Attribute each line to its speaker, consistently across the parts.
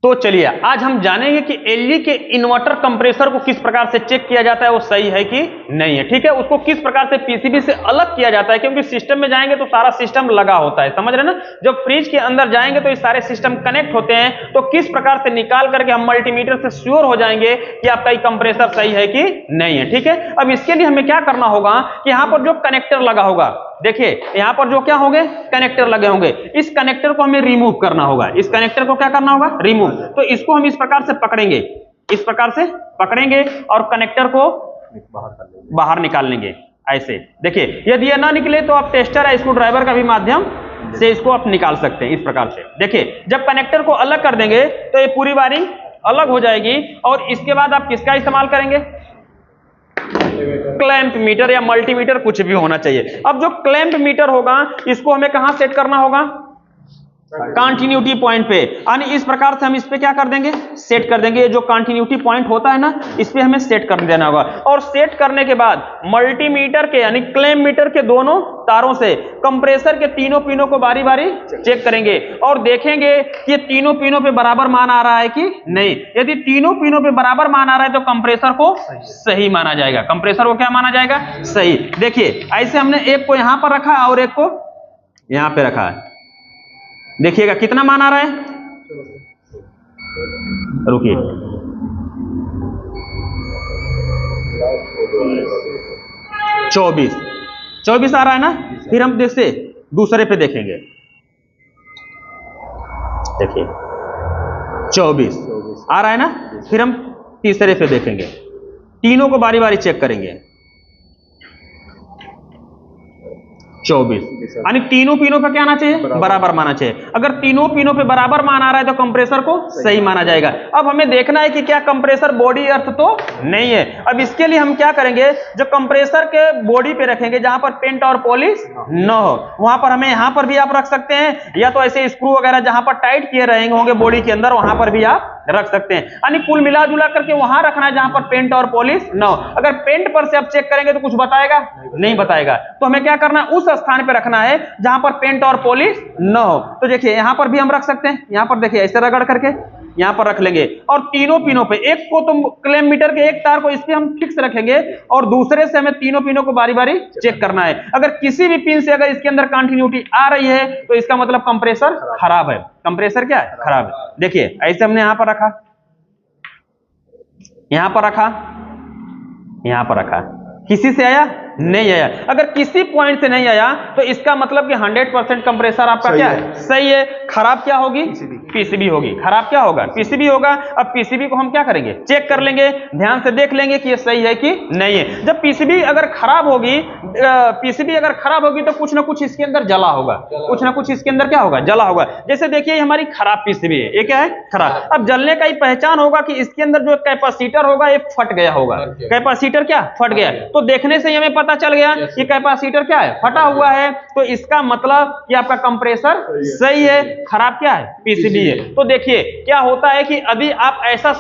Speaker 1: तो चलिए आज हम जानेंगे कि एलजी के इन्वर्टर कंप्रेसर को किस प्रकार से चेक किया जाता है, वो सही है कि नहीं है। ठीक है, उसको किस प्रकार से पीसीबी से अलग किया जाता है, क्योंकि सिस्टम में जाएंगे तो सारा सिस्टम लगा होता है, समझ रहे ना। जब फ्रिज के अंदर जाएंगे तो ये सारे सिस्टम कनेक्ट होते हैं, तो किस प्रकार से निकाल करके हम मल्टीमीटर से श्योर हो जाएंगे कि आपका ये कंप्रेसर सही है कि नहीं है। ठीक है, अब इसके लिए हमें क्या करना होगा कि यहाँ पर जो कनेक्टर लगा होगा, देखिए यहां पर जो क्या होंगे कनेक्टर लगे होंगे, इस कनेक्टर को हमें रिमूव करना होगा। इस कनेक्टर को क्या करना होगा, रिमूव। तो इसको हम इस प्रकार से पकड़ेंगे, इस प्रकार से पकड़ेंगे और कनेक्टर को बाहर निकाल लेंगे ऐसे। देखिए यदि ये ना निकले तो आप टेस्टर या स्क्रू ड्राइवर का भी माध्यम से इसको आप निकाल सकते हैं इस प्रकार से। देखिए जब कनेक्टर को अलग कर देंगे तो ये पूरी वायरिंग अलग हो जाएगी और इसके बाद आप किसका इस्तेमाल करेंगे, क्लैंप मीटर या मल्टीमीटर, कुछ भी होना चाहिए। अब जो क्लैंप मीटर होगा इसको हमें कहां सेट करना होगा, कंटिन्यूटी पॉइंट पे, यानी इस प्रकार से हम इस पे क्या कर देंगे, सेट कर देंगे। जो कंटिन्यूटी पॉइंट होता है ना, इस पे हमें सेट कर देना होगा। और सेट करने के बाद मल्टीमीटर के यानी क्लैंप मीटर के दोनों तारों से कंप्रेसर के तीनों पिनों को बारी बारी चेक करेंगे और देखेंगे कि ये तीनों पिनों पे बराबर मान आ रहा है कि नहीं। यदि तीनों पिनों पे बराबर मान आ रहा है तो कंप्रेसर को सही माना जाएगा। कंप्रेसर को क्या माना जाएगा, सही। देखिए ऐसे हमने एक को यहां पर रखा और एक को यहां पे रखा है, देखिएगा कितना मान आ रहा है, रुकिए 24 आ रहा है ना। फिर हम देखते दूसरे पे देखेंगे, देखिए 24 आ रहा है ना। फिर हम तीसरे पे देखेंगे, तीनों को बारी बारी चेक करेंगे, 24, यानी तीनों पिनों पे क्या आना चाहिए, बराबर माना चाहिए। अगर तीनों पिनों पे बराबर मान आ रहा है तो कंप्रेसर को सही माना जाएगा। अब हमें देखना है कि क्या कंप्रेसर बॉडी अर्थ तो नहीं है। अब इसके लिए हम क्या करेंगे, जो कंप्रेसर के बॉडी पे रखेंगे जहां पर पेंट और पॉलिश न हो, वहां पर हमें यहां पर भी आप रख सकते हैं, या तो ऐसे स्क्रू वगैरह जहां पर टाइट किए रहेंगे होंगे बॉडी के अंदर, वहां पर भी आप रख सकते हैं। यानी कुल मिला जुला करके वहां रखना है जहां पर पेंट और पॉलिश न हो। अगर पेंट पर से आप चेक करेंगे तो कुछ बताएगा नहीं बताएगा, तो हमें क्या करना है, उस स्थान पे रखना है जहां पर पेंट और पॉलिश न हो। तो देखिए यहां पर भी हम रख सकते हैं, यहां पर देखिए ऐसे रगड़ करके यहां पर रख लेंगे और तीनों पिनों पे, एक को तो क्लैंप मीटर के एक तार को इस पे हम फिक्स रखेंगे और दूसरे से हमें तीनों पिनों को बारी बारी चेक करना है। अगर किसी भी पिन से अगर इसके अंदर कंटिन्यूटी आ रही है तो इसका मतलब कंप्रेसर खराब है। कंप्रेसर क्या है, खराब है। देखिए ऐसे हमने यहां पर रखा, यहां पर रखा, यहां पर रखा, किसी से आया नहीं आया। अगर किसी पॉइंट से नहीं आया तो इसका मतलब कि 100% कंप्रेसर आपका क्या है, सही है। खराब क्या होगी, पीसीबी होगी। खराब क्या होगा, पीसीबी होगा। अब पीसीबी को हम क्या करेंगे, चेक कर लेंगे, ध्यान से देख लेंगे कि ये सही है कि नहीं है। जब पीसीबी अगर खराब होगी, पीसीबी अगर खराब होगी तो कुछ ना कुछ इसके अंदर जला होगा, कुछ ना कुछ इसके अंदर क्या होगा, जला होगा। जैसे देखिए हमारी खराब पीसीबी है, ये क्या है, खराब। अब जलने का ही पहचान होगा कि इसके अंदर जो कैपेसिटर होगा ये फट गया होगा। कैपेसिटर क्या फट गया, तो देखने से हमें पता चल गया कि कैपेसिटर क्या है, फटा हुआ है। तो इसका मतलब कि आपका कंप्रेसर सही है, खराब क्या है, पीसीबी है। तो देखिए क्या होता है कि यदि आप ऐसा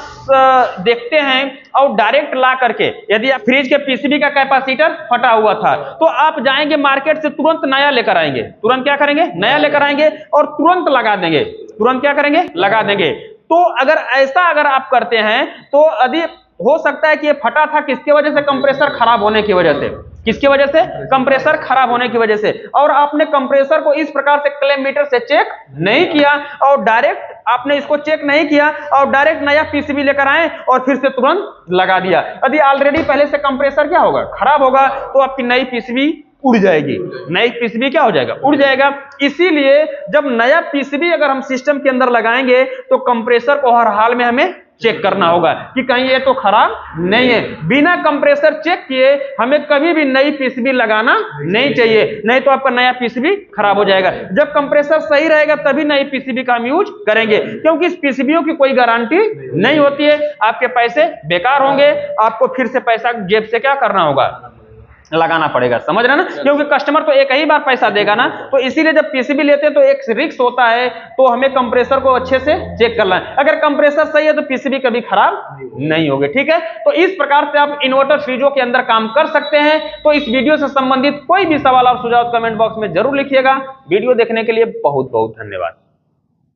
Speaker 1: देखते हैं और डायरेक्ट ला करके, यदि आप फ्रिज के पीसीबी का कैपेसिटर फटा हुआ था तो आप जाएंगे मार्केट से तुरंत नया लेकर आएंगे, तुरंत क्या करेंगे, नया लेकर आएंगे और तुरंत लगा देंगे, तुरंत क्या करेंगे, लगा देंगे। तो अगर ऐसा अगर आप करते हैं तो यदि हो सकता है कि ये फटा था किसकी वजह से, कंप्रेसर खराब होने की वजह से। किसकी वजह से, कंप्रेसर खराब होने की वजह से। और आपने कंप्रेसर को इस प्रकार से क्लैंप मीटर से चेक नहीं किया और डायरेक्ट आपने इसको चेक नहीं किया और डायरेक्ट नया पीसीबी लेकर आए और फिर से तुरंत लगा दिया। यदि ऑलरेडी पहले से कंप्रेसर क्या होगा, खराब होगा, तो आपकी नई पीसीबी उड़ जाएगी, नई पीसीबी क्या हो जाएगा, उड़ जाएगा। इसीलिए जब नया पीसीबी अगर हम सिस्टम के अंदर लगाएंगे तो कंप्रेसर को हर हाल में हमें चेक करना होगा कि कहीं ये तो खराब नहीं है। बिना कंप्रेसर चेक किए हमें कभी भी नई पीसीबी लगाना नहीं चाहिए, नहीं तो आपका नया पीसीबी खराब हो जाएगा। जब कंप्रेसर सही रहेगा तभी नई पीसीबी का हम यूज करेंगे, क्योंकि इस पीसीबीओं की कोई गारंटी नहीं होती है। आपके पैसे बेकार होंगे, आपको फिर से पैसा जेब से क्या करना होगा, लगाना पड़ेगा, समझ रहे ना। क्योंकि कस्टमर तो एक ही बार पैसा देगा ना, तो इसीलिए जब पीसीबी लेते हैं तो एक रिस्क होता है, तो हमें कंप्रेसर को अच्छे से चेक करना है। अगर कंप्रेसर सही है तो पीसीबी कभी खराब नहीं होगी, ठीक है। तो इस प्रकार से आप इन्वर्टर फ्रिजों के अंदर काम कर सकते हैं। तो इस वीडियो से संबंधित कोई भी सवाल और सुझाव कमेंट बॉक्स में जरूर लिखिएगा। वीडियो देखने के लिए बहुत बहुत धन्यवाद।